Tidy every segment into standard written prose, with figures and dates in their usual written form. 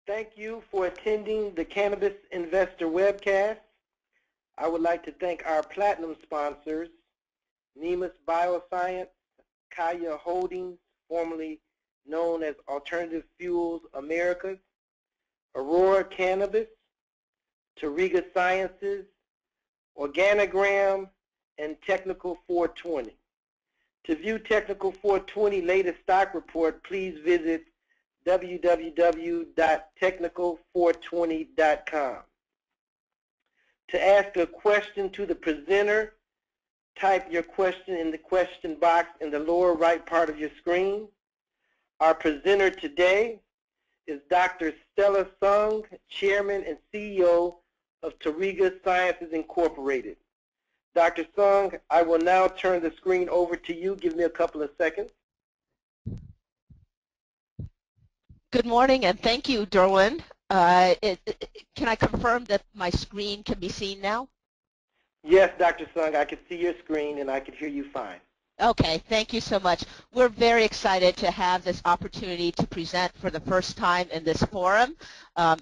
Thank you for attending the Cannabis Investor Webcast. I would like to thank our platinum sponsors, Nemus Bioscience, Kaya Holdings, formerly known as Alternative Fuels Americas, Aurora Cannabis, Tauriga Sciences, Organogram, and Technical 420. To view Technical 420 latest stock report, please visit www.technical420.com. To ask a question to the presenter, type your question in the question box in the lower right part of your screen. Our presenter today is Dr. Stella Sung, Chairman and CEO of Tauriga Sciences Incorporated. Dr. Sung, I will now turn the screen over to you. Give me a couple of seconds. Good morning, and thank you, Derwin. Can I confirm that my screen can be seen now? Yes, Dr. Sung, I can see your screen and I can hear you fine. Okay, thank you so much. We're very excited to have this opportunity to present for the first time in this forum.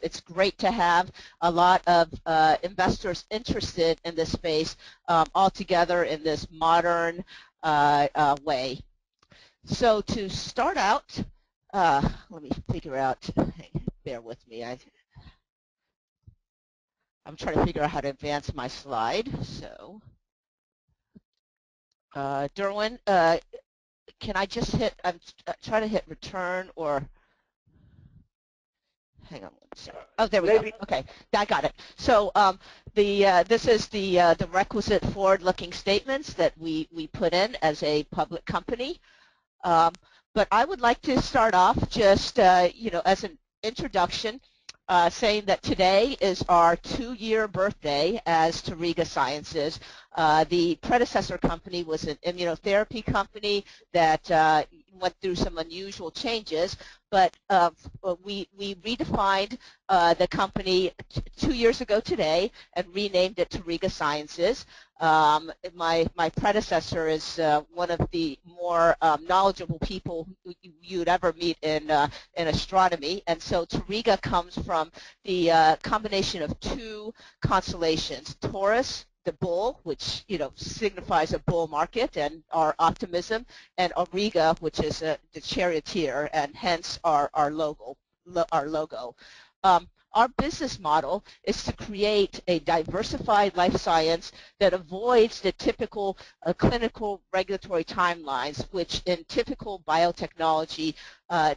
It's great to have a lot of investors interested in this space all together in this modern way. So to start out, let me figure out, bear with me. I'm trying to figure out how to advance my slide. So, Derwin, can I just hit, I'm trying to hit return or, hang on one second. Oh, there we go. Okay, I got it. So this is the requisite forward-looking statements that we put in as a public company. But I would like to start off just, as an introduction, saying that today is our 2-year birthday as Tauriga Sciences. The predecessor company was an immunotherapy company that went through some unusual changes, but we redefined the company 2 years ago today and renamed it Tauriga Sciences. My predecessor is one of the more knowledgeable people you'd ever meet in astronomy, and so Tauriga comes from the combination of two constellations: Taurus, the bull, which signifies a bull market and our optimism, and Auriga, which is the charioteer, and hence our logo. Our business model is to create a diversified life science that avoids the typical clinical regulatory timelines, which in typical biotechnology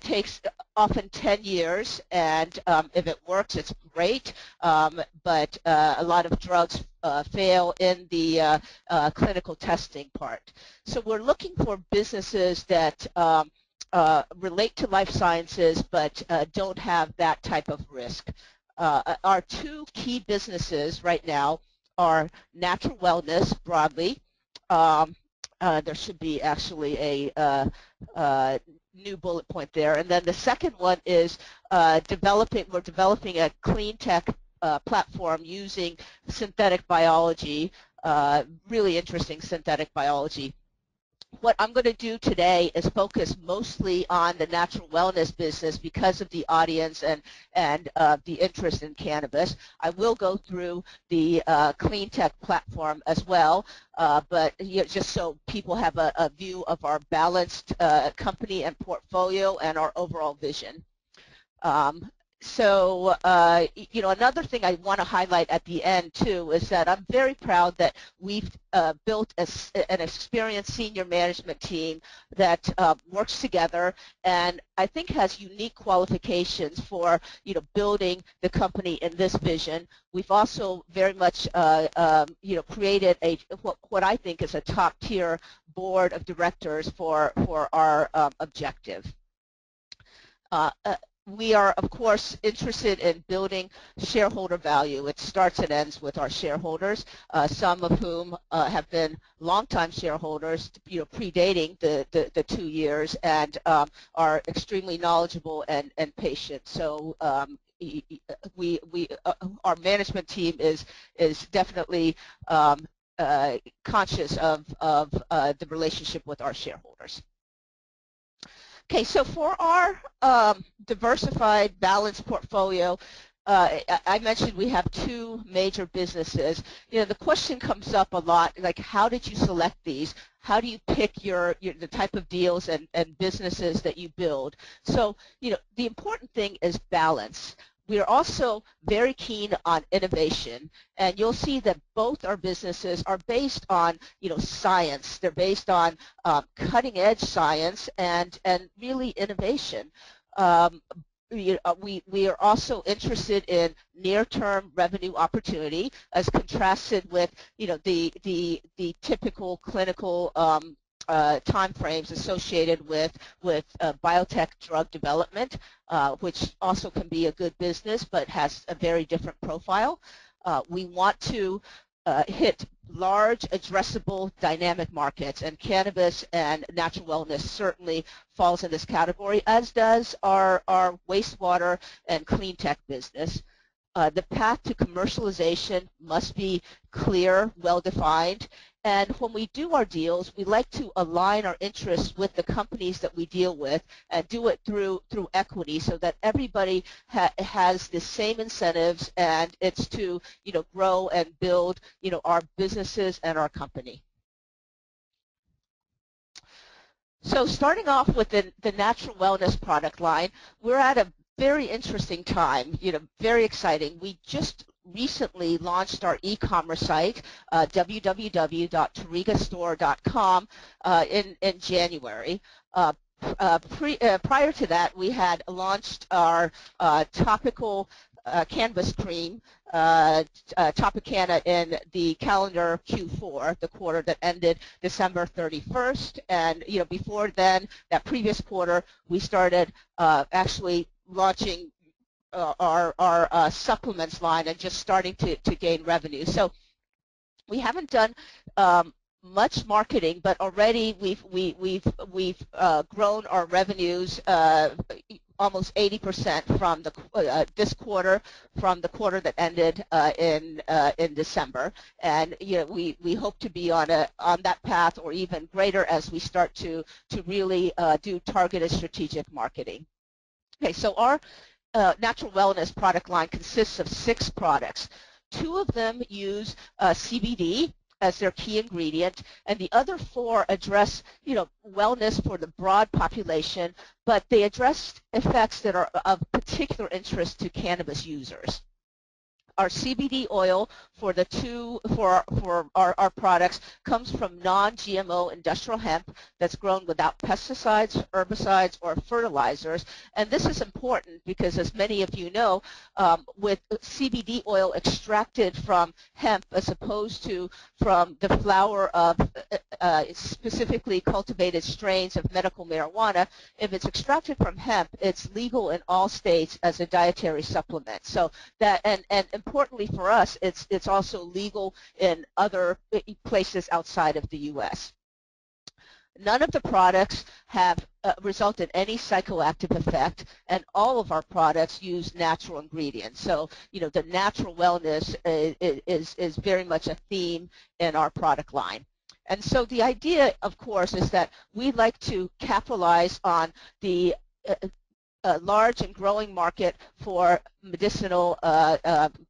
takes often 10 years, and if it works, it's great, but a lot of drugs fail in the clinical testing part. So we're looking for businesses that relate to life sciences but don't have that type of risk. Our two key businesses right now are natural wellness broadly. There should be actually a new bullet point there. And then the second one is we're developing a clean tech platform using synthetic biology, really interesting synthetic biology. What I'm going to do today is focus mostly on the natural wellness business because of the audience and the interest in cannabis. I will go through the clean tech platform as well, but just so people have a view of our balanced company and portfolio and our overall vision. So, another thing I want to highlight at the end, too, is that I'm very proud that we've built an experienced senior management team that works together and I think has unique qualifications for, building the company in this vision. We've also very much, created what I think is a top-tier board of directors for our objective. We are, of course, interested in building shareholder value. It starts and ends with our shareholders, some of whom have been longtime shareholders, predating the 2 years, and are extremely knowledgeable and patient. So our management team is definitely conscious of the relationship with our shareholders. Okay, so for our diversified, balanced portfolio, I mentioned we have two major businesses. You know, the question comes up a lot, like how did you select these? How do you pick the type of deals and businesses that you build? So, you know, the important thing is balance. We are also very keen on innovation, and you'll see that both our businesses are based on, you know, science. They're based on cutting-edge science and really innovation. Um, we are also interested in near-term revenue opportunity as contrasted with, you know, the typical clinical time frames associated with biotech drug development, which also can be a good business but has a very different profile. We want to hit large, addressable, dynamic markets, and cannabis and natural wellness certainly falls in this category, as does our wastewater and clean tech business. The path to commercialization must be clear, well-defined, and when we do our deals, we like to align our interests with the companies that we deal with and do it through equity so that everybody has the same incentives, and it's to, you know, grow and build, you know, our businesses and our company. So starting off with the natural wellness product line, we're at a very interesting time, you know, very exciting. We just recently launched our e-commerce site, www.taurigastore.com, in January. Prior to that, we had launched our topical cannabis cream, Tropicana, in the calendar Q4, the quarter that ended December 31st. And, you know, before then, that previous quarter, we started actually launching our supplements line and just starting to gain revenue. So we haven't done much marketing, but already we've grown our revenues almost 80% from this quarter, from the quarter that ended in December, and, you know, we hope to be on that path or even greater as we start to really do targeted strategic marketing. Okay, so our natural wellness product line consists of 6 products. 2 of them use CBD as their key ingredient, and the other 4 address, you know, wellness for the broad population, but they address effects that are of particular interest to cannabis users. Our CBD oil for our products comes from non-GMO industrial hemp that's grown without pesticides, herbicides, or fertilizers. And this is important because, as many of you know, with CBD oil extracted from hemp as opposed to from the flower of specifically cultivated strains of medical marijuana, if it's extracted from hemp, it's legal in all states as a dietary supplement. So that, and importantly for us, it's also legal in other places outside of the U.S. None of the products have result in any psychoactive effect, and all of our products use natural ingredients. So, you know, the natural wellness is very much a theme in our product line. And so the idea, of course, is that we like to capitalize on the large and growing market for medicinal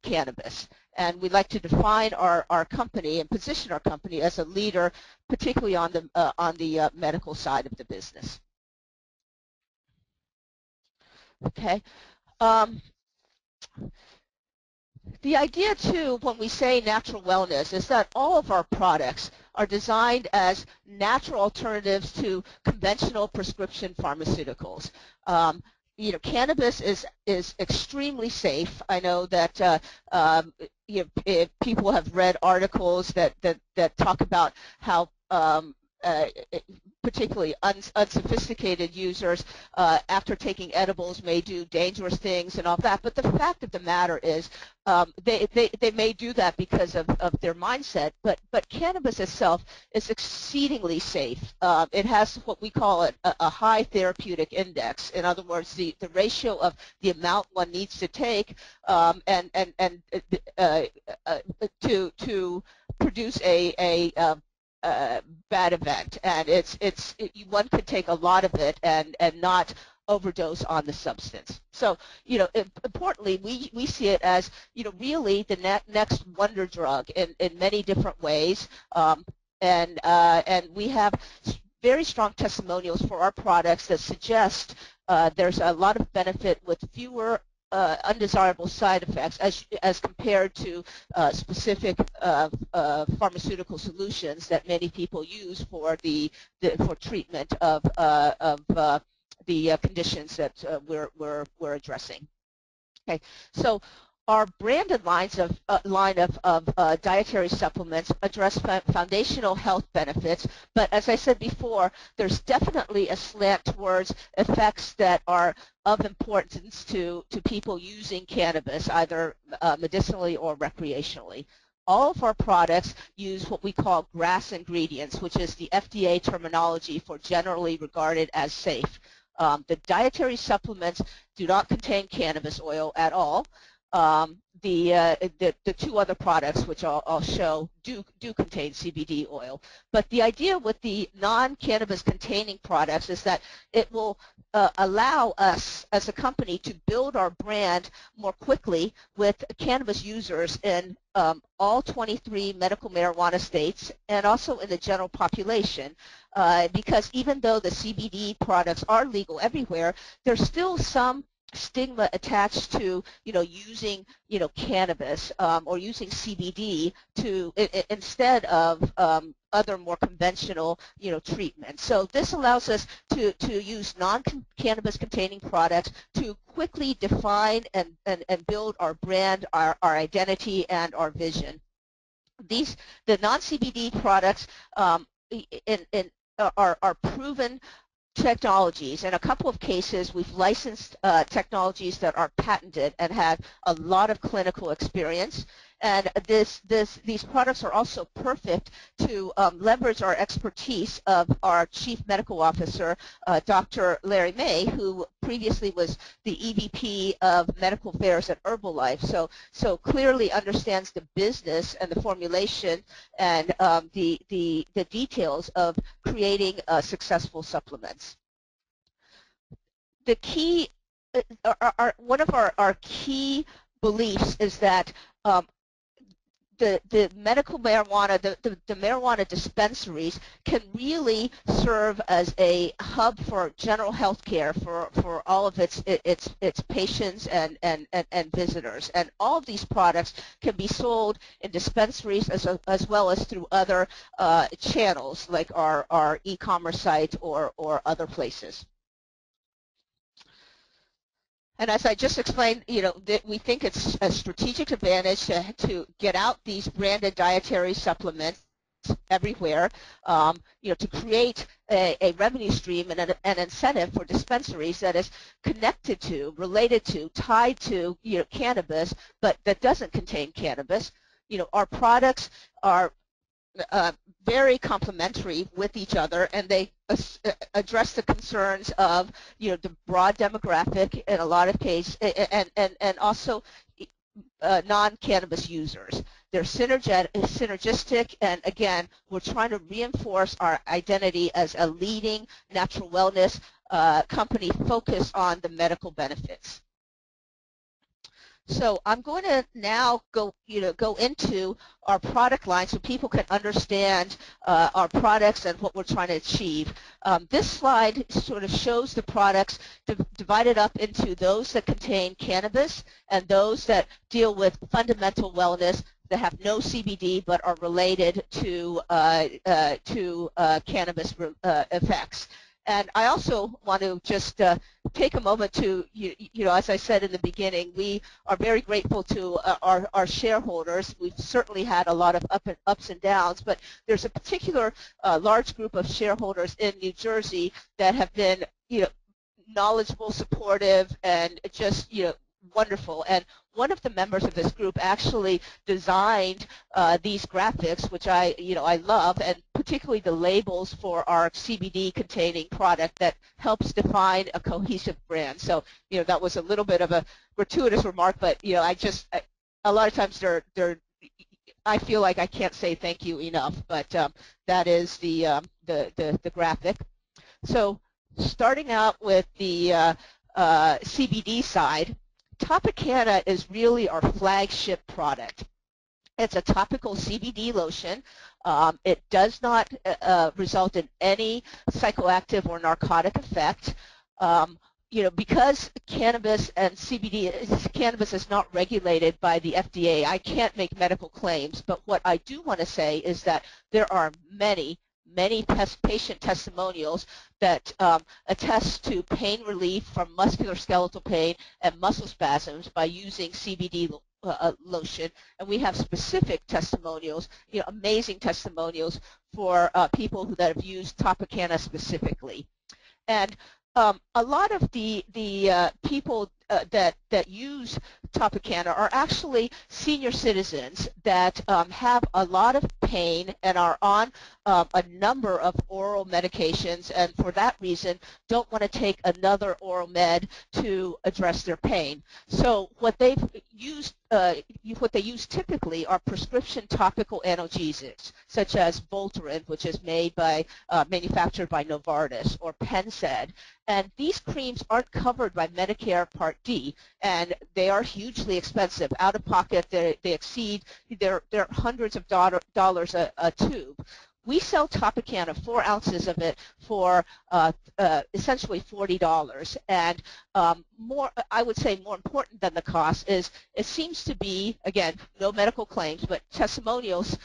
cannabis. And we'd like to define our company and position our company as a leader, particularly on the medical side of the business. Okay. The idea, too, when we say natural wellness, is that all of our products are designed as natural alternatives to conventional prescription pharmaceuticals. You know, cannabis is extremely safe. I know that you know, people have read articles that talk about how particularly unsophisticated users after taking edibles may do dangerous things and all that. But the fact of the matter is they may do that because of their mindset, but cannabis itself is exceedingly safe. It has what we call a high therapeutic index. In other words, the ratio of the amount one needs to take to produce a bad event, and one could take a lot of it and not overdose on the substance. So, importantly, we see it as, really the next wonder drug in many different ways, and we have very strong testimonials for our products that suggest there's a lot of benefit with fewer undesirable side effects as compared to specific pharmaceutical solutions that many people use for for treatment of the conditions that we're addressing. Okay, so our branded line of dietary supplements address foundational health benefits, but as I said before, there's definitely a slant towards effects that are of importance to people using cannabis, either medicinally or recreationally. All of our products use what we call GRAS ingredients, which is the FDA terminology for generally regarded as safe. The dietary supplements do not contain cannabis oil at all. The two other products, which I'll show, do contain CBD oil. But the idea with the non-cannabis containing products is that it will allow us as a company to build our brand more quickly with cannabis users in all 23 medical marijuana states and also in the general population. Because even though the CBD products are legal everywhere, there's still some stigma attached to using cannabis or using CBD instead of other more conventional treatments. So this allows us to use non-cannabis containing products to quickly define and build our brand, our identity, and our vision. The non-CBD products are proven technologies. In a couple of cases, we've licensed technologies that are patented and have a lot of clinical experience. And these products are also perfect to leverage our expertise of our Chief Medical Officer, Dr. Larry May, who previously was the EVP of Medical Affairs at Herbalife. So clearly understands the business and the formulation and the details of creating successful supplements. The key, one of our key beliefs is that the medical marijuana, the marijuana dispensaries can really serve as a hub for general health care for all of its patients and visitors. And all of these products can be sold in dispensaries as well as through other channels like our e-commerce site or other places. And as I just explained, we think it's a strategic advantage to get out these branded dietary supplements everywhere, to create a revenue stream and an incentive for dispensaries that is connected to, related to, tied to, cannabis, but that doesn't contain cannabis. Our products are very complementary with each other, and they address the concerns of the broad demographic in a lot of cases, and also non-cannabis users. They're synergistic, and again, we're trying to reinforce our identity as a leading natural wellness company focused on the medical benefits. So I'm going to now go into our product line so people can understand our products and what we're trying to achieve. This slide sort of shows the products divided up into those that contain cannabis and those that deal with fundamental wellness that have no CBD but are related to cannabis effects. And I also want to just take a moment to, as I said in the beginning, we are very grateful to our shareholders. We've certainly had a lot of ups and downs, but there's a particular large group of shareholders in New Jersey that have been, knowledgeable, supportive, and just, wonderful. And one of the members of this group actually designed these graphics, which I love, and particularly the labels for our CBD containing product that helps define a cohesive brand. So, that was a little bit of a gratuitous remark, but, a lot of times they're I feel like I can't say thank you enough, but that is the graphic. So starting out with the CBD side, Topicana is really our flagship product. It's a topical CBD lotion. It does not result in any psychoactive or narcotic effect. Um, because cannabis and cannabis is not regulated by the FDA, I can't make medical claims. But what I do want to say is that there are many patient testimonials that attest to pain relief from musculoskeletal pain and muscle spasms by using CBD lotion, and we have specific testimonials, amazing testimonials for people that have used Topicana specifically. And a lot of the people that use Topicana are actually senior citizens that have a lot of pain and are on a number of oral medications, and for that reason don't want to take another oral med to address their pain. So what they use typically are prescription topical analgesics, such as Voltaren, which is manufactured by Novartis, or Pensed. And these creams aren't covered by Medicare Part D, and they are hugely expensive. Out of pocket, they exceed, they're hundreds of dollars a tube. We sell Topicana, 4 ounces of it, for essentially $40. And I would say more important than the cost is it seems to be, again, no medical claims, but testimonials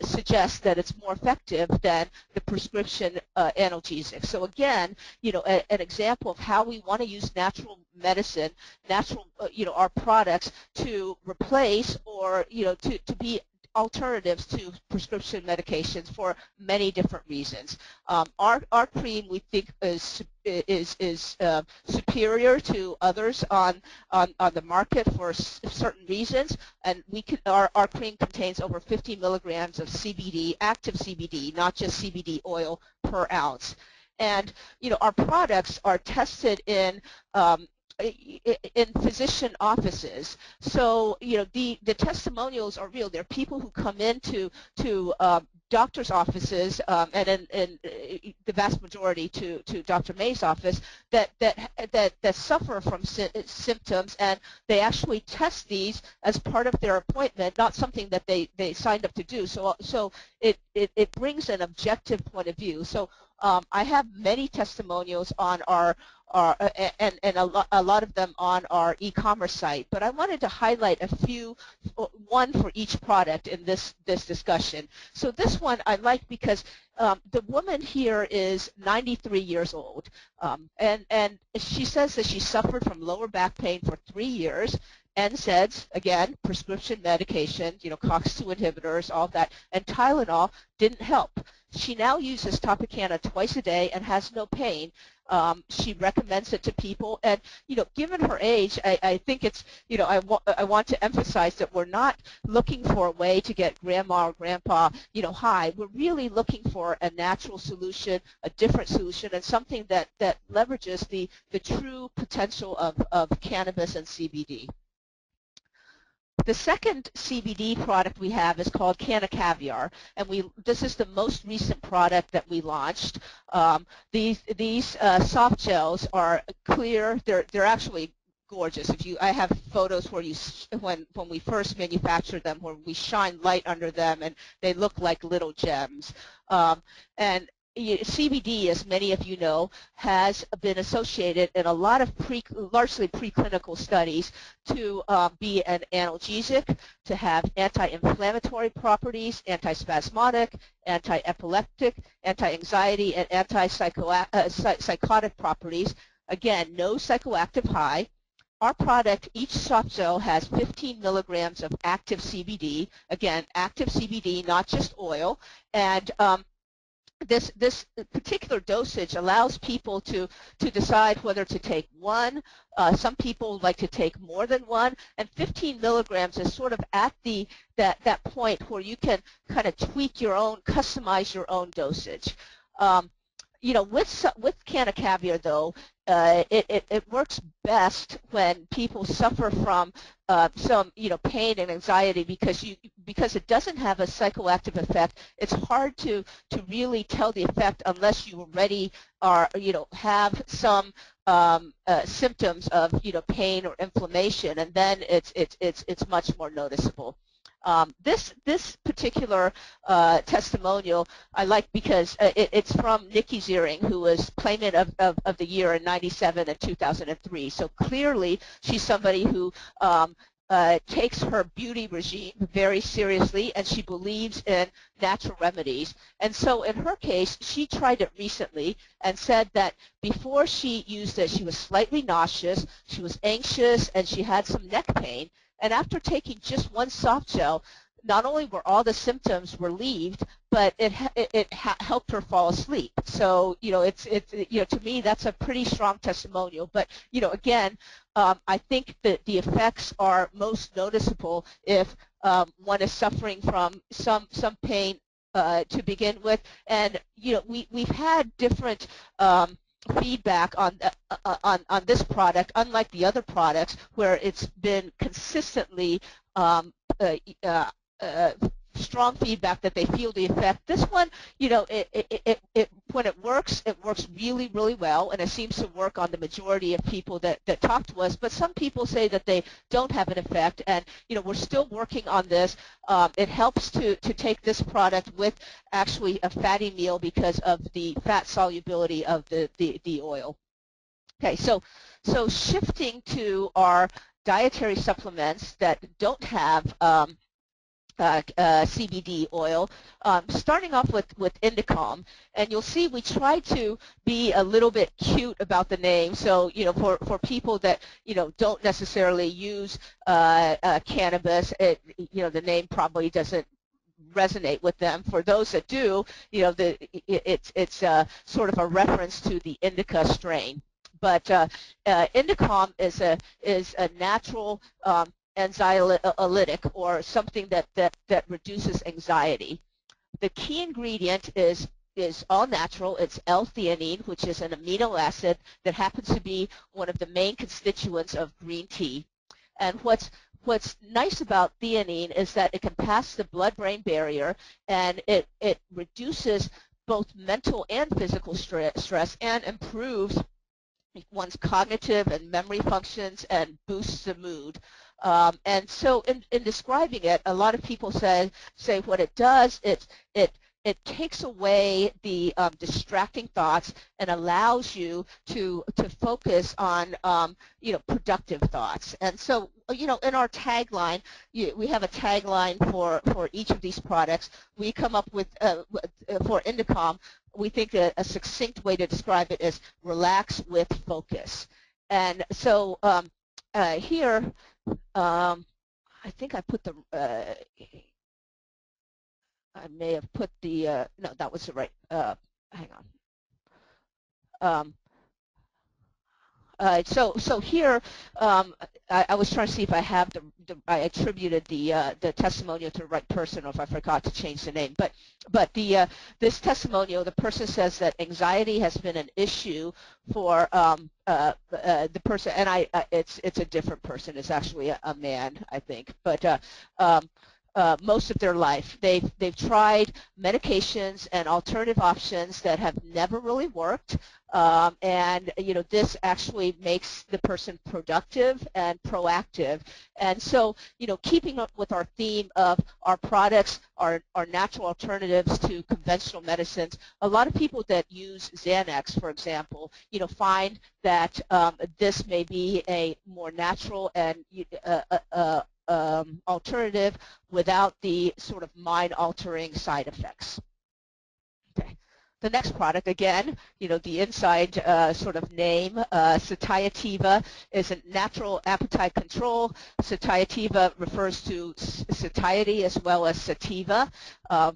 suggest that it's more effective than the prescription analgesic. So again, an example of how we want to use natural medicine, our products to replace or, to be alternatives to prescription medications for many different reasons. Our cream, we think, is superior to others on the market for certain reasons, and our cream contains over 50 milligrams of CBD, active CBD, not just CBD oil per ounce. And our products are tested in physician offices. So the testimonials are real. There are people who come into doctor's offices, and in the vast majority to Dr. May's office, that suffer from symptoms, and they actually test these as part of their appointment, not something that they signed up to do. So it brings an objective point of view. So I have many testimonials on and a lot of them on our e-commerce site. But I wanted to highlight a few, one for each product in this discussion. So this one I like because the woman here is 93 years old, and she says that she suffered from lower back pain for 3 years. NSAIDs, again, prescription medication, COX-2 inhibitors, all that, and Tylenol didn't help. She now uses Topicana twice a day and has no pain. She recommends it to people, and given her age, I think it's I want to emphasize that we're not looking for a way to get grandma or grandpa high. We're really looking for a natural solution, a different solution, and something that leverages the true potential of cannabis and CBD. The second CBD product we have is called Canna Caviar, and this is the most recent product that we launched. These soft gels are clear. They're actually gorgeous. I have photos where when we first manufactured them, where we shine light under them, and they look like little gems. And CBD, as many of you know, has been associated in a lot of largely preclinical studies to be an analgesic, to have anti-inflammatory properties, antispasmodic, anti-epileptic, anti-anxiety, and anti-psychotic properties. Again, no psychoactive high. Our product, each soft gel, has 15 milligrams of active CBD. Again, active CBD, not just oil. And this particular dosage allows people to decide whether to take one. Some people like to take more than one, and 15 milligrams is sort of at that point where you can kind of tweak your own, customize your own dosage. With Canna Caviar, though, it works best when people suffer from some pain and anxiety because it doesn't have a psychoactive effect. It's hard to really tell the effect unless you already are have some symptoms of pain or inflammation, and then it's much more noticeable. This particular testimonial I like because it's from Nikki Ziering, who was Playmate of the Year in '97 and 2003. So clearly she's somebody who takes her beauty regime very seriously, and she believes in natural remedies. And so in her case, she tried it recently and said that before she used it, she was slightly nauseous, she was anxious, and she had some neck pain. And after taking just one soft gel, not only were all the symptoms relieved, but it helped her fall asleep. So to me that's a pretty strong testimonial. But again, I think that the effects are most noticeable if one is suffering from some pain to begin with. And we've had different feedback on this product, unlike the other products where it's been consistently um, uh, uh, uh, strong feedback that they feel the effect. This one, when it works really, really well, and it seems to work on the majority of people that talk to us. But some people say that they don't have an effect, and we're still working on this. It helps to take this product with actually a fatty meal because of the fat solubility of the oil. Okay, so shifting to our dietary supplements that don't have CBD oil, starting off with Indicom. And you'll see we try to be a little bit cute about the name. So, for people that, don't necessarily use cannabis, the name probably doesn't resonate with them. For those that do, it's sort of a reference to the indica strain. But Indicom is a natural anxiolytic, or something that reduces anxiety. The key ingredient is all natural. It's L-theanine, which is an amino acid that happens to be one of the main constituents of green tea. And what's nice about theanine is that it can pass the blood-brain barrier, and it reduces both mental and physical stress and improves one's cognitive and memory functions and boosts the mood. And so in describing it, a lot of people say what it does, it takes away the distracting thoughts and allows you to focus on productive thoughts. And so in our tagline, we have a tagline for each of these products. We come up with for Indicom, we think a succinct way to describe it is relax with focus. And so here, I think I put the I may have put the no, that was the right. Hang on. So here, I was trying to see if I have I attributed the testimonial to the right person, or if I forgot to change the name. But this testimonial, the person says that anxiety has been an issue for the person, and it's a different person. It's actually a man, I think. But most of their life, they've tried medications and alternative options that have never really worked. And this actually makes the person productive and proactive. And so keeping up with our theme of our products are natural alternatives to conventional medicines, a lot of people that use Xanax, for example, find that this may be a more natural and alternative without the sort of mind-altering side effects. Okay. The next product, again, the inside sort of name, Satiativa, is a natural appetite control. Satiativa refers to satiety as well as sativa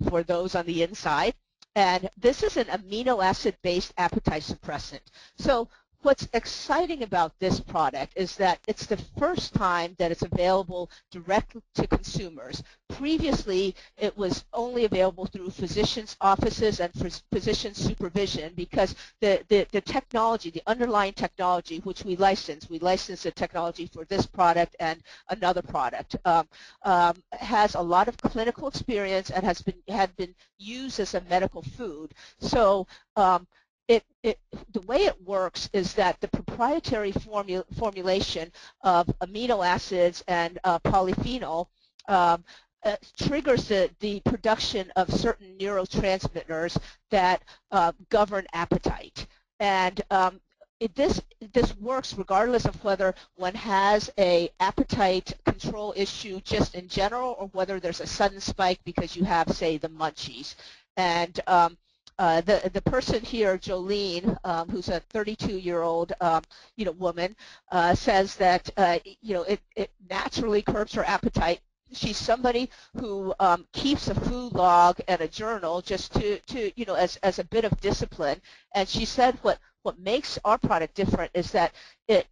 for those on the inside. And this is an amino acid-based appetite suppressant. So what's exciting about this product is that it's the first time that it's available directly to consumers. Previously, it was only available through physicians' offices and physician supervision because the technology, the underlying technology, which we license the technology for this product and another product, has a lot of clinical experience and had been used as a medical food. So the way it works is that the proprietary formulation of amino acids and polyphenol triggers the production of certain neurotransmitters that govern appetite. And this works regardless of whether one has a appetite control issue just in general or whether there's a sudden spike because you have, say, the munchies. And the person here, Jolene, who's a 32-year-old woman, says that it naturally curbs her appetite. She's somebody who keeps a food log and a journal just to as a bit of discipline. And she said what makes our product different is that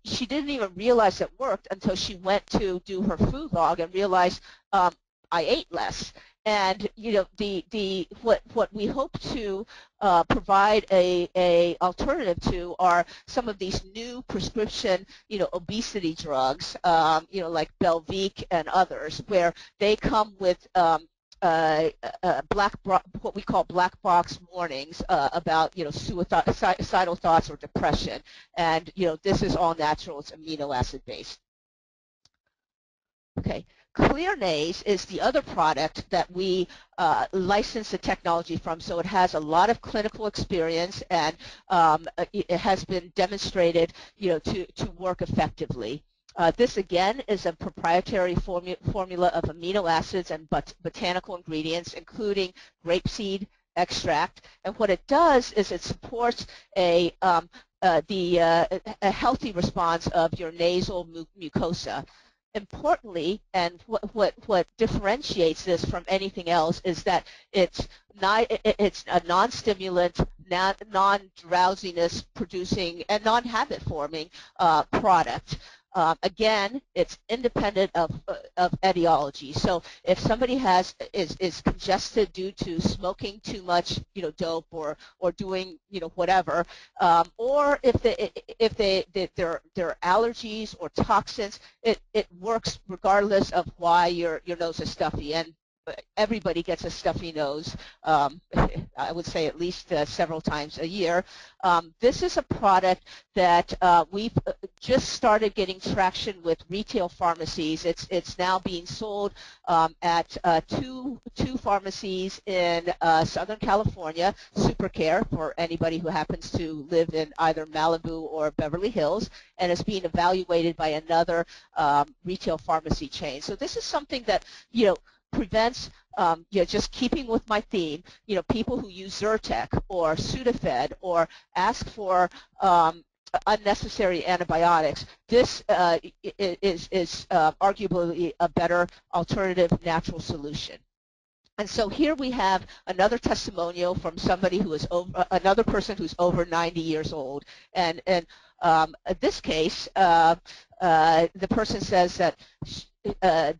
she didn't even realize it worked until she went to do her food log and realized I ate less. And what we hope to provide a alternative to are some of these new prescription obesity drugs like Belviq and others, where they come with what we call black box warnings about suicidal thoughts or depression, and this is all natural. It's amino acid based. Okay. ClearNase is the other product that we license the technology from, so it has a lot of clinical experience and it has been demonstrated to work effectively. This again is a proprietary formula of amino acids and botanical ingredients, including grapeseed extract. And what it does is it supports a healthy response of your nasal mucosa. Importantly, and what differentiates this from anything else is that it's a non-stimulant, non-drowsiness producing, and non-habit forming product. Again, it's independent of etiology. So if somebody is congested due to smoking too much, dope or doing, whatever, or if there are allergies or toxins, it works regardless of why your nose is stuffy. And everybody gets a stuffy nose, I would say at least several times a year. This is a product that we've just started getting traction with retail pharmacies. It's now being sold at two pharmacies in Southern California, SuperCare for anybody who happens to live in either Malibu or Beverly Hills, and it's being evaluated by another retail pharmacy chain. So this is something that, prevents, just keeping with my theme, people who use Zyrtec or Sudafed or ask for unnecessary antibiotics. This is arguably a better alternative natural solution. And so here we have another testimonial from somebody who is another person who's over 90 years old. And in this case, the person says that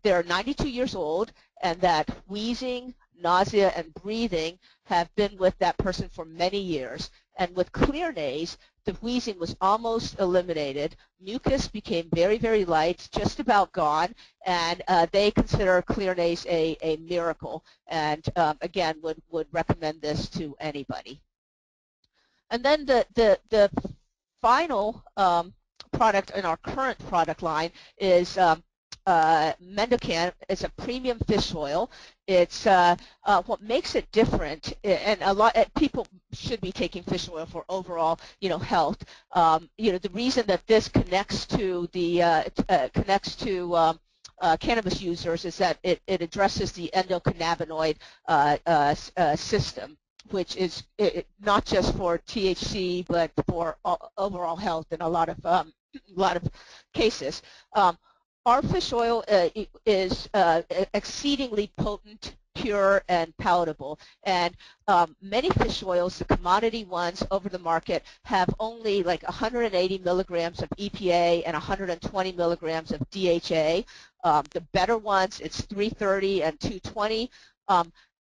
they're 92 years old and that wheezing, nausea, and breathing have been with that person for many years. And with ClearNase, the wheezing was almost eliminated. Mucus became very, very light, just about gone, and they consider ClearNase a miracle, and again would recommend this to anybody. And then the final product in our current product line is Mendocan. It's a premium fish oil. It's what makes it different, and a lot people should be taking fish oil for overall, health. The reason that this connects to cannabis users is that it addresses the endocannabinoid system, which is not just for THC but for overall health in a lot of cases. Our fish oil is exceedingly potent, pure and palatable. And many fish oils, the commodity ones over the market, have only like 180 milligrams of EPA and 120 milligrams of DHA. The better ones, it's 330 and 220.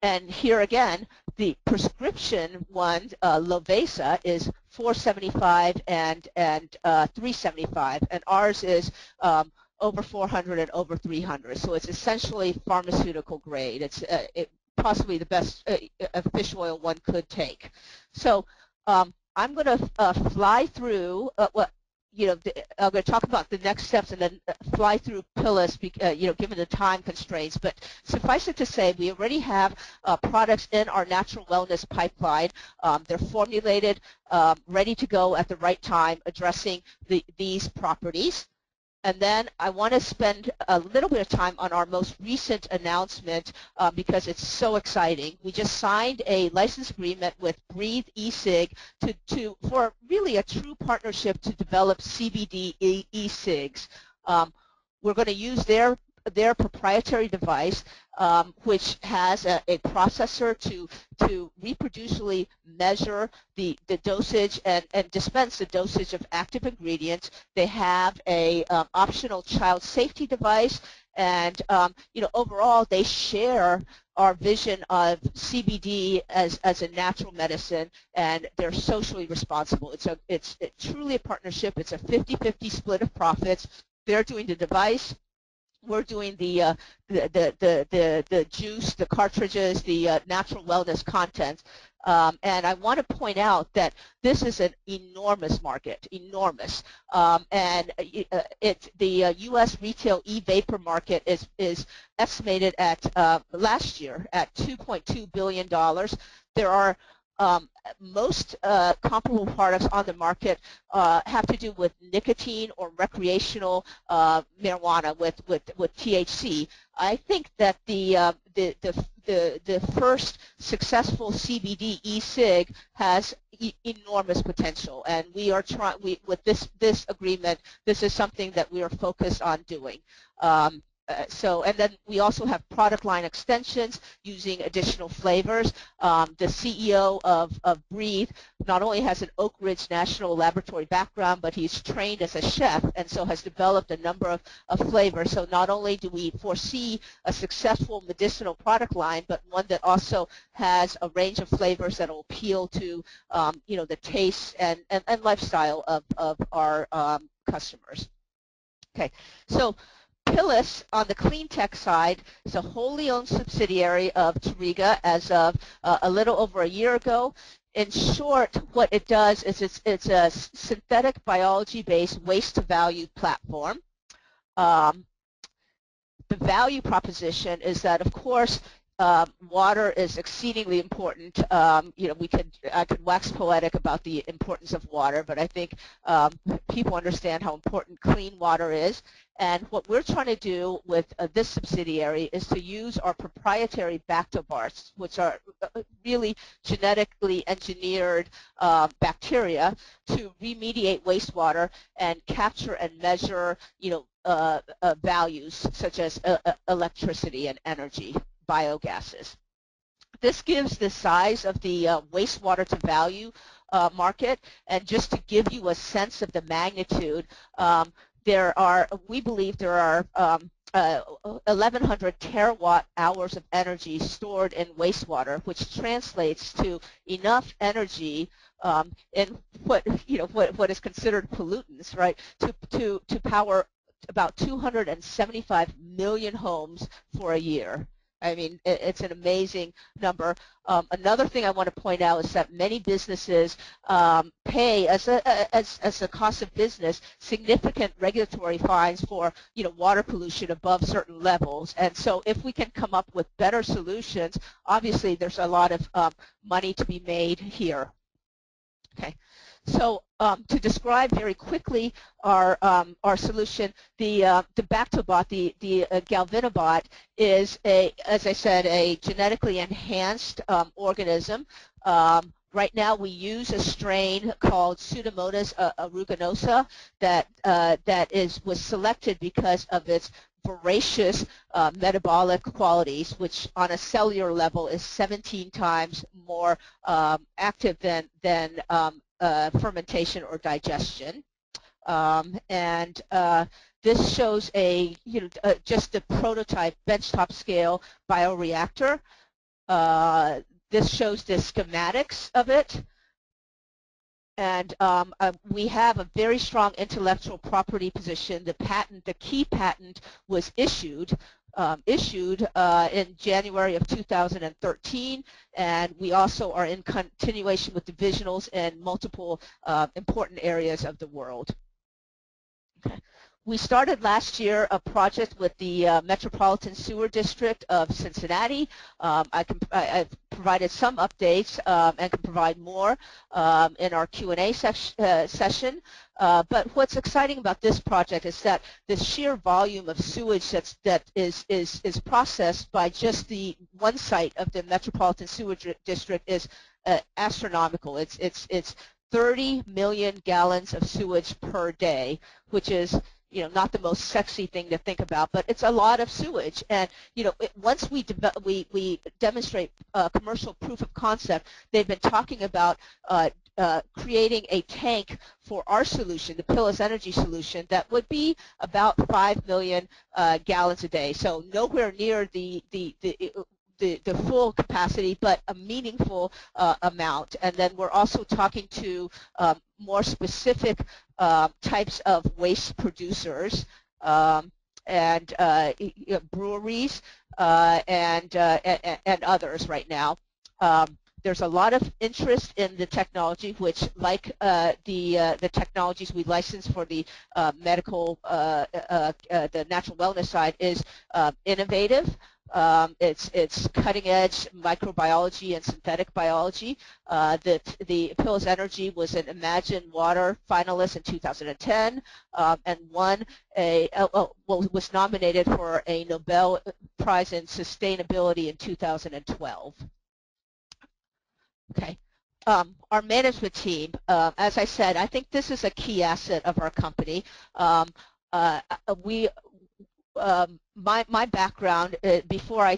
And here again, the prescription one, Lovesa, is 475 and 375, and ours is over 400 and over 300. So it's essentially pharmaceutical grade. It's possibly the best fish oil one could take. So I'm going to fly through what. I'm going to talk about the next steps and then fly through Pillis, given the time constraints. But suffice it to say, we already have products in our natural wellness pipeline. They're formulated, ready to go at the right time, addressing these properties. And then I want to spend a little bit of time on our most recent announcement because it's so exciting. We just signed a license agreement with Breathe eCig for really a true partnership to develop CBD e-cigs. We're going to use their proprietary device, which has a processor to reproducibly measure the dosage and dispense the dosage of active ingredients. They have a optional child safety device, and overall they share our vision of CBD as a natural medicine, and they're socially responsible. It's truly a partnership. It's a 50-50 split of profits. They're doing the device. We're doing the juice, the cartridges, the natural wellness content. And I want to point out that this is an enormous market, enormous. And the U.S. retail e-vapor market is estimated at last year at $2.2 billion. There are most comparable products on the market have to do with nicotine or recreational marijuana with THC. I think that the first successful CBD e-cig has enormous potential, and we are trying. With this agreement, this is something that we are focused on doing. And then we also have product line extensions using additional flavors. The CEO of Breathe not only has an Oak Ridge National Laboratory background, but he's trained as a chef and so has developed a number of flavors. So not only do we foresee a successful medicinal product line, but one that also has a range of flavors that will appeal to the taste and lifestyle of our customers. Okay, so Pillis, on the clean tech side, is a wholly owned subsidiary of Tauriga as of a little over a year ago. In short, what it does is it's a synthetic biology-based waste-to-value platform. The value proposition is that, of course, water is exceedingly important. I could wax poetic about the importance of water, but I think people understand how important clean water is. And what we're trying to do with this subsidiary is to use our proprietary lactobacillus, which are really genetically engineered bacteria, to remediate wastewater and capture and measure, values such as electricity and energy, biogases. This gives the size of the wastewater to value market, and just to give you a sense of the magnitude, we believe there are 1,100 terawatt hours of energy stored in wastewater, which translates to enough energy in what is considered pollutants, right, to power about 275 million homes for a year. I mean, it's an amazing number. Another thing I want to point out is that many businesses pay, as a cost of business, significant regulatory fines for water pollution above certain levels. And so if we can come up with better solutions, obviously there's a lot of money to be made here. Okay. So to describe very quickly our solution, the Bactobot, the Galvinobot, is as I said, a genetically enhanced organism Right now we use a strain called Pseudomonas aeruginosa that was selected because of its voracious metabolic qualities, which on a cellular level is 17 times more active than fermentation or digestion. And this shows just a prototype benchtop scale bioreactor. This shows the schematics of it. And we have a very strong intellectual property position. The key patent was issued in January of 2013, and we also are in continuation with divisionals in multiple important areas of the world. Okay. We started last year a project with the Metropolitan Sewer District of Cincinnati. I've provided some updates and can provide more in our Q&A session. But what's exciting about this project is that the sheer volume of sewage that is processed by just the one site of the Metropolitan Sewer District is astronomical. It's 30 million gallons of sewage per day, which is not the most sexy thing to think about, but it's a lot of sewage. And once we demonstrate commercial proof of concept, they've been talking about creating a tank for our solution, the Pillis Energy solution, that would be about 5 million gallons a day. So nowhere near the full capacity, but a meaningful amount. And then we're also talking to more specific types of waste producers and breweries and others right now. There's a lot of interest in the technology, which, like the technologies we license for the medical, the natural wellness side, is innovative. It's cutting-edge microbiology and synthetic biology. The Pillis Energy was an Imagine Water finalist in 2010 and was nominated for a Nobel Prize in Sustainability in 2012. Okay. Our management team, as I said, I think this is a key asset of our company. My background, before I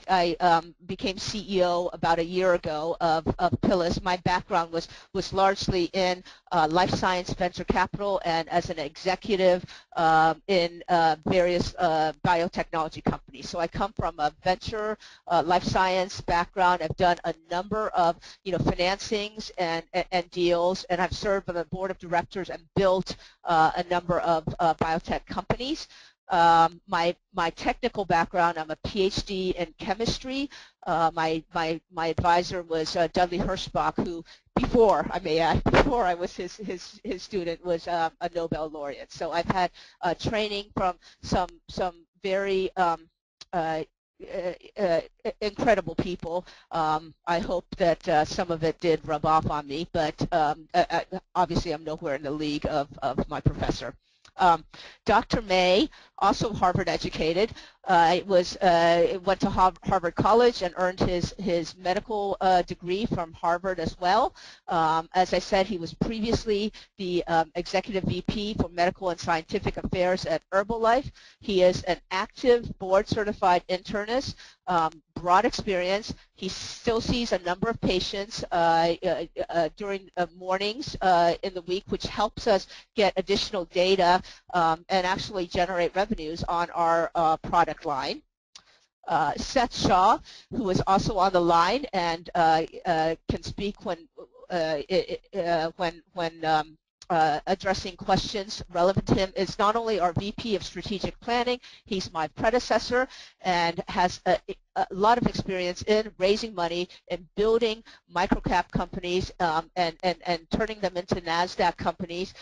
became CEO about a year ago of Pillis, my background was largely in life science venture capital and as an executive in various biotechnology companies. So I come from a venture life science background. I've done a number of financings and deals, and I've served on the board of directors and built a number of biotech companies. My technical background, I'm a PhD in chemistry. My advisor was Dudley Hirschbach, who before I was his student, was a Nobel laureate. So I've had training from some very incredible people. I hope that some of it did rub off on me, but obviously I'm nowhere in the league of my professor. Dr. May, also Harvard educated, went to Harvard College and earned his medical degree from Harvard as well. As I said, he was previously the Executive VP for Medical and Scientific Affairs at Herbalife. He is an active board-certified internist, broad experience. He still sees a number of patients during mornings in the week, which helps us get additional data and actually generate revenues on our product line. Seth Shaw, who is also on the line and can speak when addressing questions relevant to him, is not only our VP of Strategic Planning, he's my predecessor and has a lot of experience in raising money and building microcap companies and turning them into NASDAQ companies.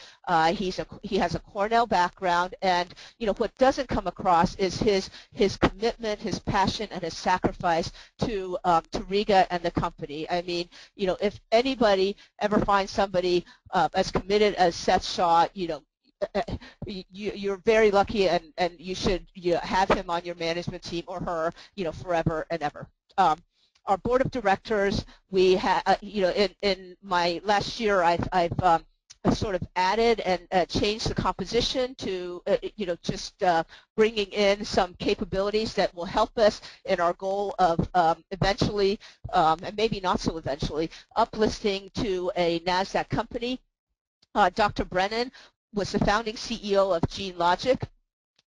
He has a Cornell background, and what doesn't come across is his commitment, his passion, and his sacrifice to Tauriga and the company. I mean, if anybody ever finds somebody as committed as Seth Shaw, you're very lucky, and you should have him on your management team, or her, forever and ever. our board of directors, we have, in my last year, I've sort of added and changed the composition to, just bringing in some capabilities that will help us in our goal of eventually, and maybe not so eventually, uplisting to a NASDAQ company. Dr. Brennan was the founding CEO of GeneLogic.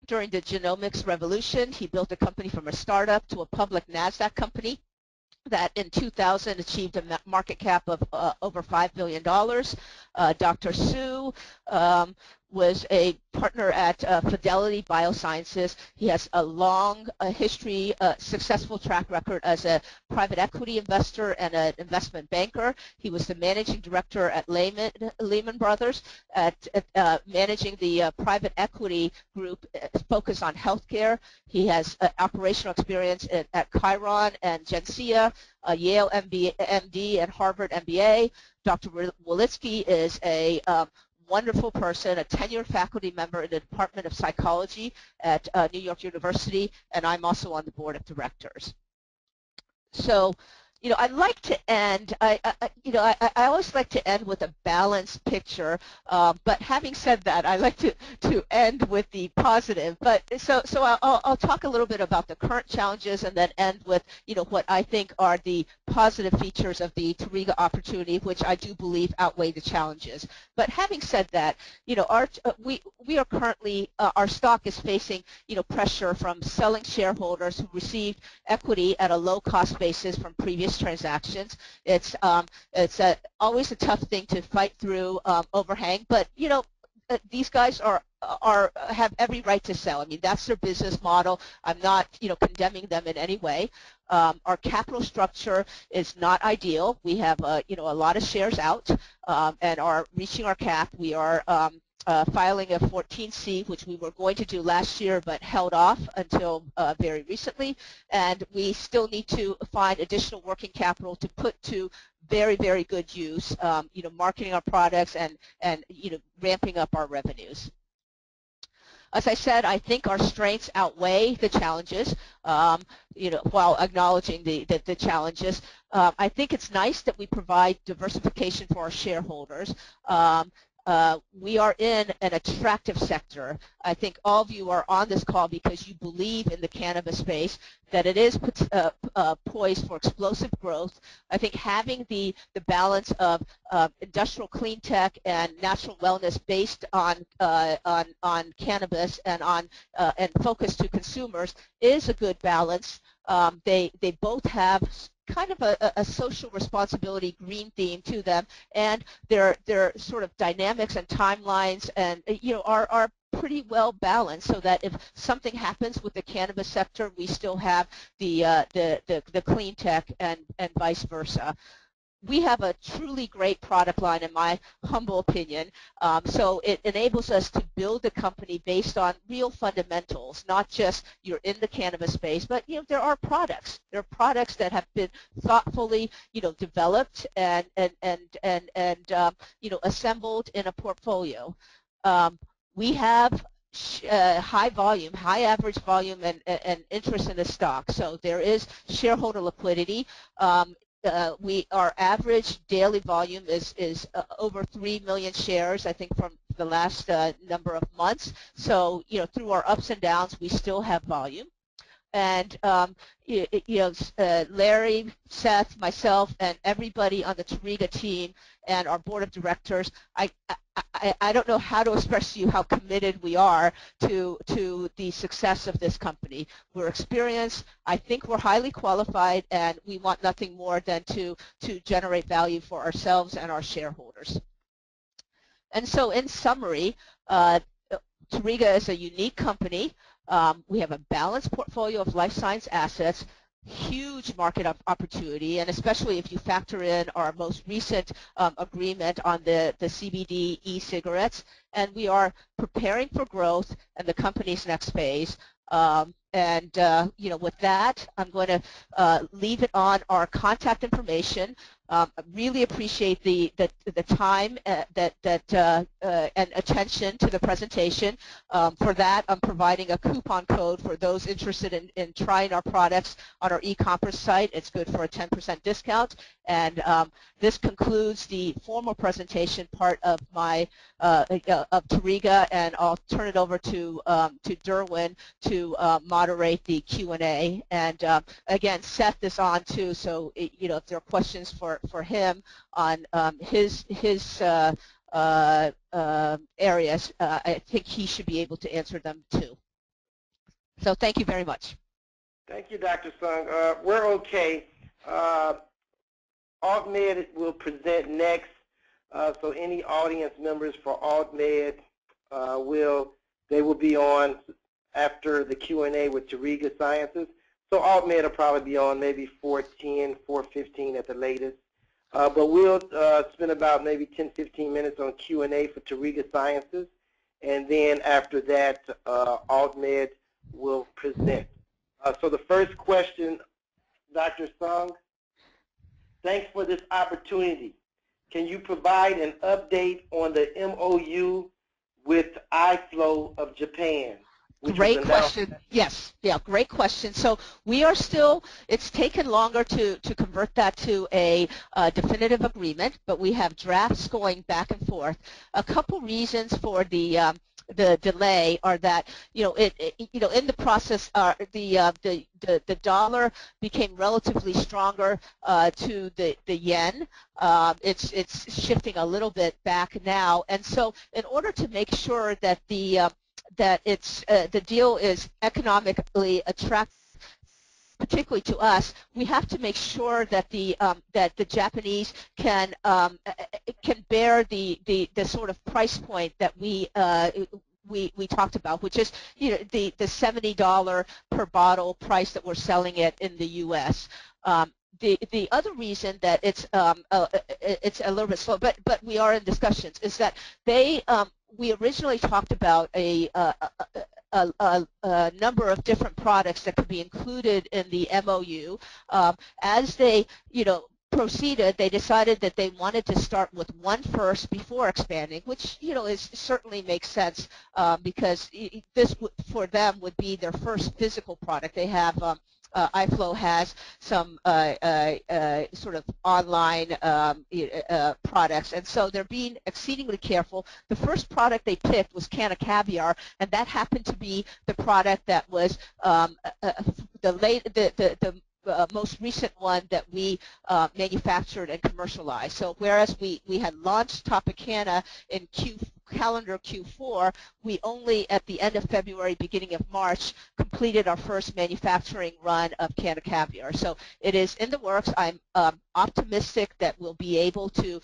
During the genomics revolution, he built a company from a startup to a public NASDAQ company that in 2000 achieved a market cap of over $5 billion. Dr. Su was a partner at Fidelity Biosciences. He has a long history, successful track record as a private equity investor and an investment banker. He was the managing director at Lehman Brothers, at managing the private equity group focused on healthcare. He has operational experience at Chiron and Gencia, Yale MD and Harvard MBA. Dr. Walitsky is a wonderful person, a tenured faculty member in the Department of Psychology at New York University, and I'm also on the board of directors. So, I'd like to end. I always like to end with a balanced picture. But having said that, I like to end with the positive. But so I'll talk a little bit about the current challenges and then end with what I think are the positive features of the Tauriga opportunity, which I do believe outweigh the challenges. But having said that, we are currently our stock is facing pressure from selling shareholders who received equity at a low cost basis from previous transactions. It's always a tough thing to fight through overhang, but these guys have every right to sell. I mean, that's their business model. I'm not condemning them in any way. Our capital structure is not ideal. We have a lot of shares out and are reaching our cap. We are filing a 14C, which we were going to do last year but held off until very recently, and we still need to find additional working capital to put to very, very good use, marketing our products and ramping up our revenues. As I said, I think our strengths outweigh the challenges, while acknowledging the challenges. I think it's nice that we provide diversification for our shareholders. We are in an attractive sector. I think all of you are on this call because you believe in the cannabis space, that it is poised for explosive growth. I think having the balance of industrial clean tech and natural wellness based on cannabis and focus to consumers is a good balance. They both have kind of a social responsibility green theme to them, and their sort of dynamics and timelines and are pretty well balanced, so that if something happens with the cannabis sector, we still have the clean tech and vice versa. We have a truly great product line, in my humble opinion, so it enables us to build a company based on real fundamentals, not just you're in the cannabis space, but there are products. There are products that have been thoughtfully developed and assembled in a portfolio. We have high volume, high average volume and interest in the stock, so there is shareholder liquidity. Our average daily volume is over 3 million shares, I think, from the last number of months. So, through our ups and downs, we still have volume. And, Larry, Seth, myself, and everybody on the Tauriga team and our board of directors, I don't know how to express to you how committed we are to the success of this company. We're experienced. I think we're highly qualified, and we want nothing more than to generate value for ourselves and our shareholders. And so, in summary, Tauriga is a unique company. We have a balanced portfolio of life science assets, huge market opportunity, and especially if you factor in our most recent agreement on the CBD e-cigarettes. And we are preparing for growth and the company's next phase. with that, I'm going to leave it on our contact information. I really appreciate the time and attention to the presentation. For that, I'm providing a coupon code for those interested in trying our products on our e-commerce site. It's good for a 10% discount. And this concludes the formal presentation part of my of Tauriga, and I'll turn it over to Derwin to moderate the Q&A. And again, Seth is on too, so if there are questions for him on his areas, I think he should be able to answer them too. So thank you very much. Thank you, Dr. Sung. We're okay. AltMed will present next, so any audience members for AltMed they will be on after the Q&A with Tauriga Sciences. So AltMed will probably be on maybe 4:10, 4:15 at the latest. But we'll spend about maybe 10-15 minutes on Q&A for Tauriga Sciences, and then after that, AltMed will present. So the first question, Dr. Sung, thanks for this opportunity. Can you provide an update on the MOU with iFlow of Japan? Great question. Yes. Yeah, great question. So we are still, it's taken longer to convert that to a definitive agreement, but we have drafts going back and forth. A couple reasons for the delay are that in the process the dollar became relatively stronger to the yen. It's shifting a little bit back now, and so in order to make sure that the deal is economically attractive, particularly to us, we have to make sure that the Japanese can bear the sort of price point that we talked about, which is the $70 per bottle price that we're selling it in the U.S. The other reason that it's a little bit slow, but we are in discussions, is that we originally talked about a number of different products that could be included in the MOU. As they proceeded, they decided that they wanted to start with one first before expanding, which certainly makes sense because this for them would be their first physical product. They have iFlow has some sort of online products, and so they're being exceedingly careful. The first product they picked was Can of Caviar, and that happened to be the product that was the most recent one that we manufactured and commercialized. So whereas we had launched Tropicana in calendar Q4, we only at the end of February, beginning of March, completed our first manufacturing run of Can of Caviar. So it is in the works. I'm optimistic that we'll be able to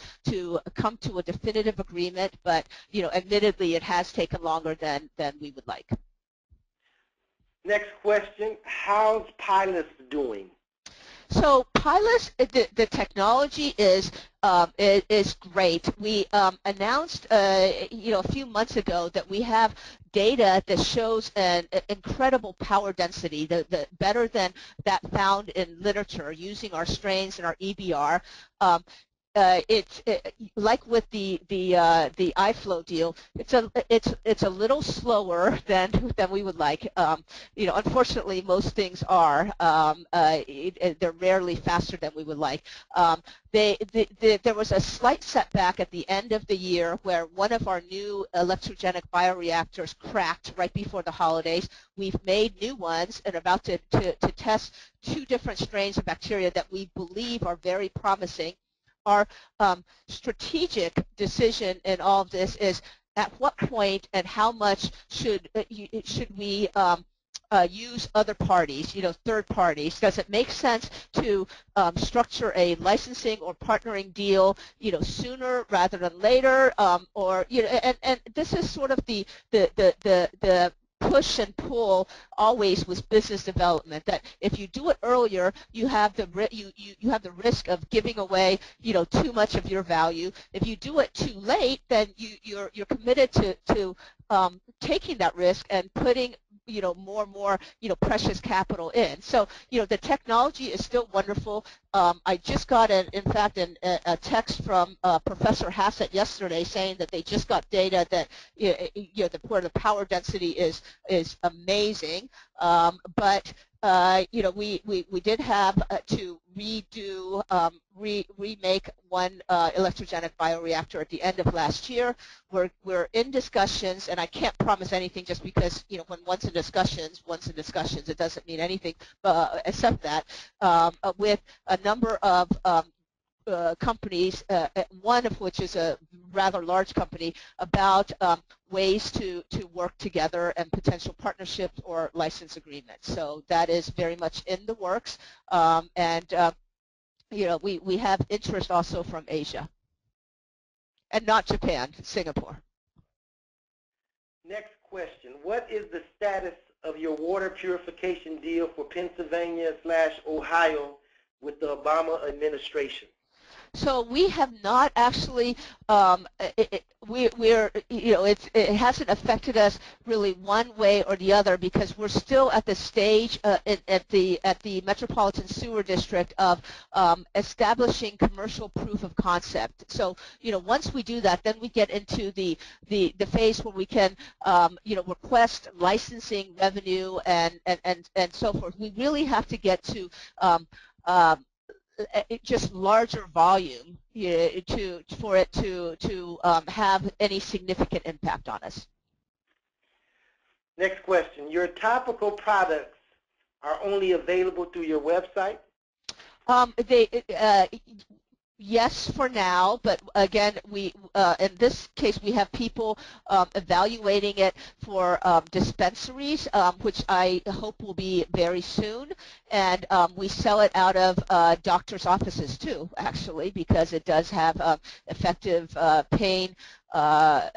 come to a definitive agreement, but admittedly it has taken longer than we would like. Next question, how's Pilus doing? So Pilus, the technology is great. We announced a few months ago that we have data that shows an incredible power density, the better than that found in literature using our strains and our EBR. Like with the iFlow deal, it's a little slower than we would like. Unfortunately, most things are. They're rarely faster than we would like. There was a slight setback at the end of the year where one of our new electrogenic bioreactors cracked right before the holidays. We've made new ones and are about to test 2 different strains of bacteria that we believe are very promising. Our strategic decision in all of this is at what point and how much should we use other parties, third parties? Does it make sense to structure a licensing or partnering deal, sooner rather than later? And this is sort of the push and pull always with business development, that if you do it earlier, you have the risk of giving away too much of your value. If you do it too late, then you're committed to taking that risk and putting more and more, precious capital in. So, the technology is still wonderful. I just got, in fact, a text from Professor Hassett yesterday saying that they just got data that, where the power density is amazing. But we did have to remake one electrogenic bioreactor at the end of last year. We're in discussions, and I can't promise anything just because, when one's in discussions, it doesn't mean anything except that, with a number of companies, one of which is a rather large company, about ways to work together and potential partnerships or license agreements. So that is very much in the works, and we have interest also from Asia, and not Japan, Singapore. Next question. What is the status of your water purification deal for Pennsylvania/Ohio with the Obama administration? So we have not actually. It hasn't affected us really one way or the other because we're still at the stage at the Metropolitan Sewer District of establishing commercial proof of concept. So once we do that, then we get into the phase where we can request licensing revenue and so forth. We really have to get to just larger volume for it to have any significant impact on us. Next question. Your topical products are only available through your website? Yes, for now, but again, in this case, we have people evaluating it for dispensaries, which I hope will be very soon, and we sell it out of doctors' offices too, actually, because it does have effective pain. Let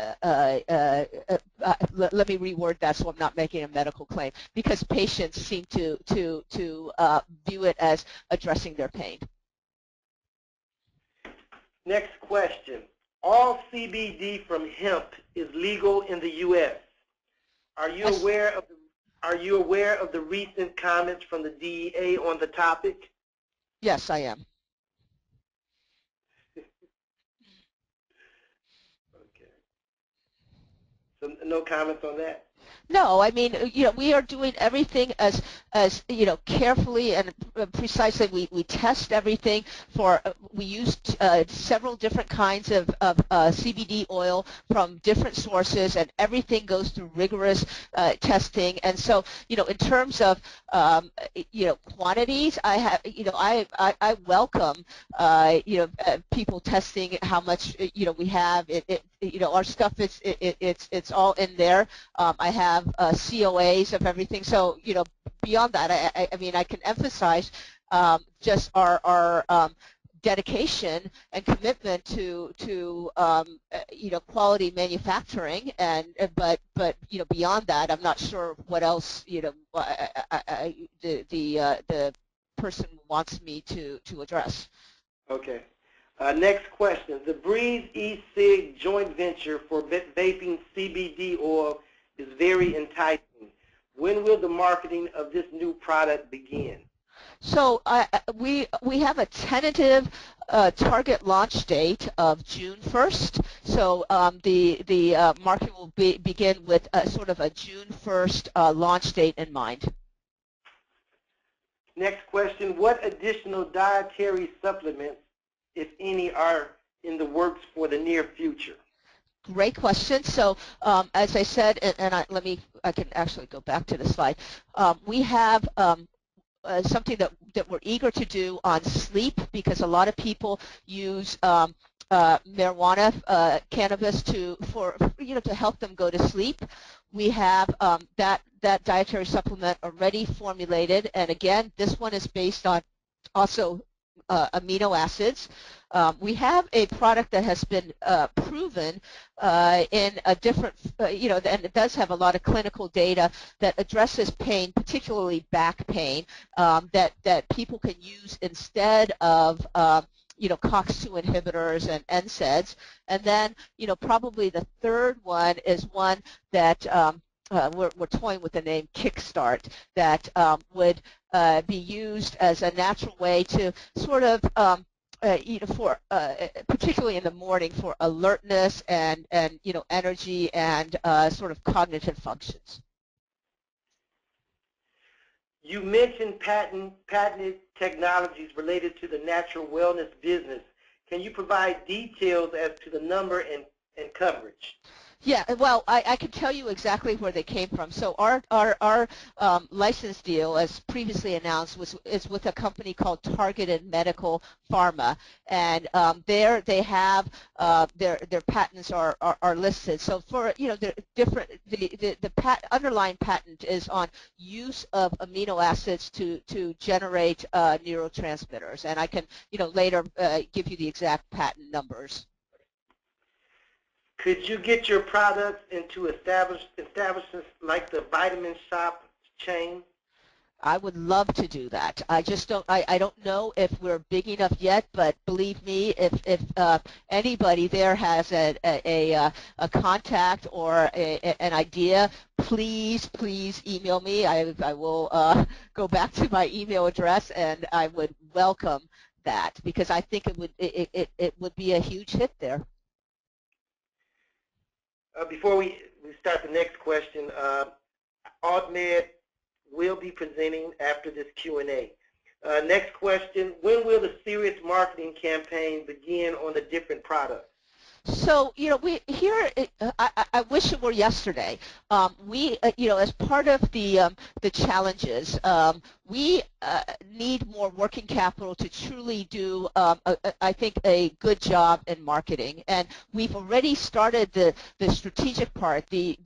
me reword that so I'm not making a medical claim, because patients seem to view it as addressing their pain. Next question. All CBD from hemp is legal in the U.S. Are you aware of the recent comments from the DEA on the topic? Yes, I am. Okay. So no comments on that? No, I mean, we are doing everything as carefully and precisely. We test everything for. We use several different kinds of CBD oil from different sources, and everything goes through rigorous testing. And so, in terms of quantities, I welcome people testing how much we have. Our stuff it's all in there. I have COAs of everything. So, beyond that, I mean, I can emphasize just our dedication and commitment to quality manufacturing, but beyond that, I'm not sure what else the person wants me to address. Okay. Next question. The Breeze e-cig joint venture for vaping CBD oil is very enticing. When will the marketing of this new product begin? So we have a tentative target launch date of June 1st. So the market will begin with sort of a June 1st launch date in mind. Next question. What additional dietary supplements, if any, are in the works for the near future? Great question. So as I said, and I can actually go back to the slide. We have something that we're eager to do on sleep, because a lot of people use marijuana, cannabis to help them go to sleep. We have that dietary supplement already formulated, and again, this one is based on also amino acids. We have a product that has been proven in a different, and it does have a lot of clinical data that addresses pain, particularly back pain, that people can use instead of COX-2 inhibitors and NSAIDs. And then, probably the third one is one that we're toying with the name Kickstart, that would be used as a natural way to sort of for particularly in the morning for alertness and energy and sort of cognitive functions. You mentioned patented technologies related to the natural wellness business. Can you provide details as to the number and coverage? Yeah, well, I can tell you exactly where they came from. So our license deal, as previously announced, is with a company called Targeted Medical Pharma, and there they have their patents are listed. So for the different the underlying patent is on use of amino acids to generate neurotransmitters, and I can later give you the exact patent numbers. Could you get your products into establishments like the Vitamin Shop chain? I would love to do that. I just don't. I don't know if we're big enough yet. But believe me, if anybody there has a contact or an idea, please email me. I will go back to my email address, and I would welcome that because I think it would be a huge hit there. Before we start the next question, AugMed will be presenting after this Q&A. Next question, when will the serious marketing campaign begin on the different products? So, we here. I wish it were yesterday. We, as part of the challenges, we need more working capital to truly do, I think, a good job in marketing. And we've already started the strategic part, the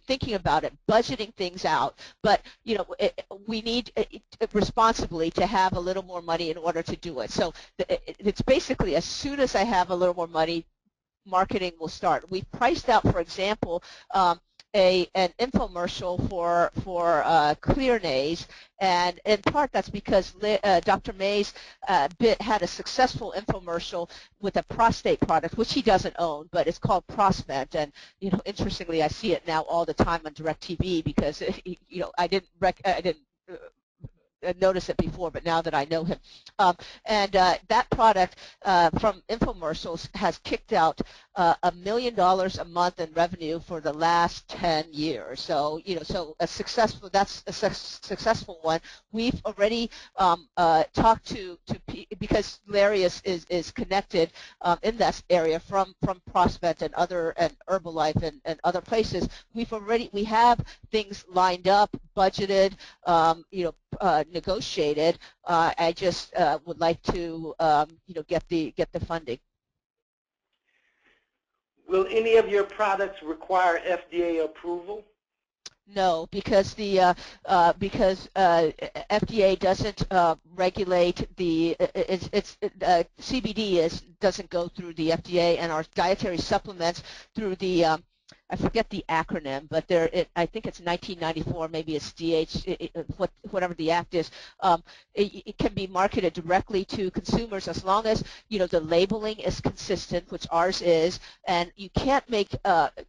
thinking about it, budgeting things out. But we need responsibly to have a little more money in order to do it. So it's basically as soon as I have a little more money, marketing will start. We've priced out, for example, an infomercial for Clearnaze, and in part that's because Dr. Mays had a successful infomercial with a prostate product, which he doesn't own, but it's called Prosment, and interestingly, I see it now all the time on DirecTV because I didn't notice it before, but now that I know him. That product from infomercials has kicked out $1 million a month in revenue for the last 10 years. So, so that's a successful one. We've already talked to because Larry is connected in that area from Prospect and Herbalife and other places. We have things lined up, budgeted, negotiated. I just would like to, get the funding. Will any of your products require FDA approval? No, because the FDA doesn't regulate the CBD doesn't go through the FDA, and our dietary supplements through the I forget the acronym, but I think it's 1994, maybe it's whatever the act is. It can be marketed directly to consumers as long as the labeling is consistent, which ours is, and you can't make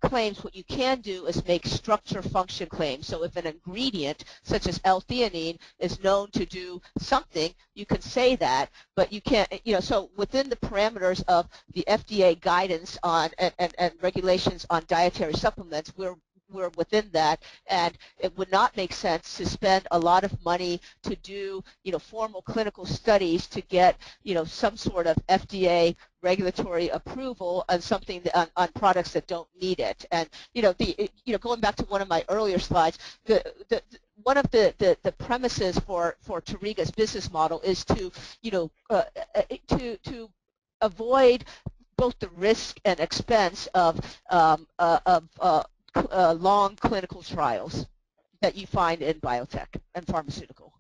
claims. What you can do is make structure function claims. So if an ingredient such as L-theanine is known to do something, you can say that, but you can't. So within the parameters of the FDA guidance on and regulations on dietary supplements, we're within that, and it would not make sense to spend a lot of money to do formal clinical studies to get some sort of FDA regulatory approval on something on products that don't need it. And going back to one of my earlier slides, one of the premises for Tauriga's business model is to avoid both the risk and expense of long clinical trials that you find in biotech and pharmaceutical.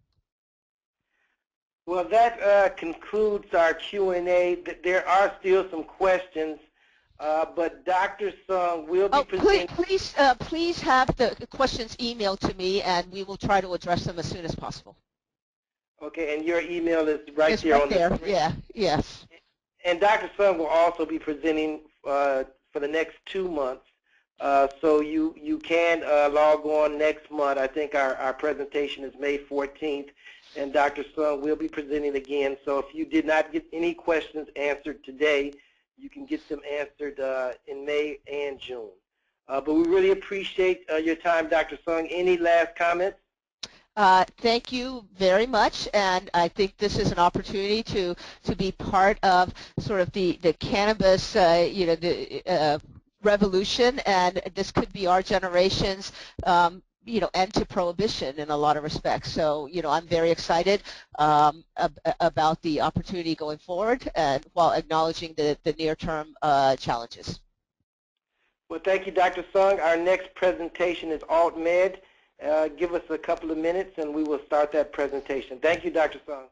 Well, that concludes our Q&A. There are still some questions, but Dr. Sung will be presenting. Please have the questions emailed to me, and we will try to address them as soon as possible. Okay, and your email is right it's there right on there. the screen. Yeah, yes. And Dr. Sung will also be presenting for the next 2 months So you can log on next month. I think our presentation is May 14th, and Dr. Sung will be presenting again. So if you did not get any questions answered today, you can get them answered in May and June. But we really appreciate your time, Dr. Sung. Any last comments? Thank you very much, and I think this is an opportunity to be part of sort of the cannabis, revolution, and this could be our generation's, end to prohibition in a lot of respects. So, I'm very excited about the opportunity going forward, and while acknowledging the near-term challenges. Well, thank you, Dr. Sung. Our next presentation is AltMed. Give us a couple of minutes, and we will start that presentation. Thank you, Dr. Sung.